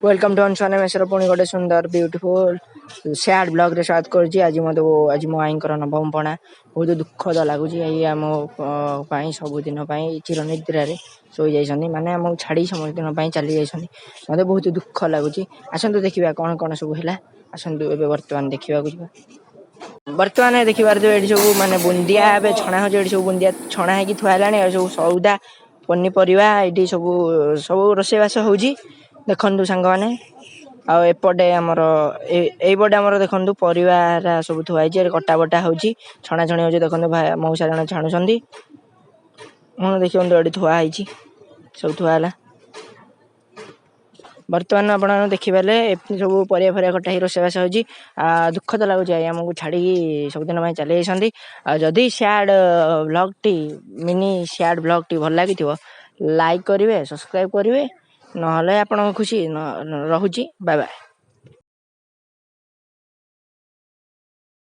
Welcome to अनसुआने measure पुणी गोटे सुंदर ब्यूटीफुल सैड ब्लॉग रे स्वागत करुच्ची। आज मत आज मो आई नवम पणा बहुत दुखद लगुच। आम सबुदिन चिरनिद्रा शोई जाइए माने आम छाड़ी समस्त चली जाइए मत बहुत दुख लगुच। आसतु देखा कौन कौन सब है आसतु बर्तमान देखा बर्तमान देखिबार जो ये सब माने बुंदिया छणा हो सब बुंदिया छणा है थुआला सब सौदा पनीपरिया ये सब सब रोषेईवास हो देखु सांग मैंने आपटे आमर एपटे आमर देखु परिवार सब थुआई कटा बटा हो छणा छणी हो देखो मौसा जन छाणुंट देखिए ये थुआई सब थुआला बर्तमान आप देखिपारे सब परिया फरिया कटा ही रोषेईवास हो दुख तो लगुच आमको छाड़ी सबुदिन चली जाती। जदि sad blog T mini sad blog T भल लगी लाइक करेंगे सब्सक्राइब करेंगे ना आप खुशी रहुची। Bye bye.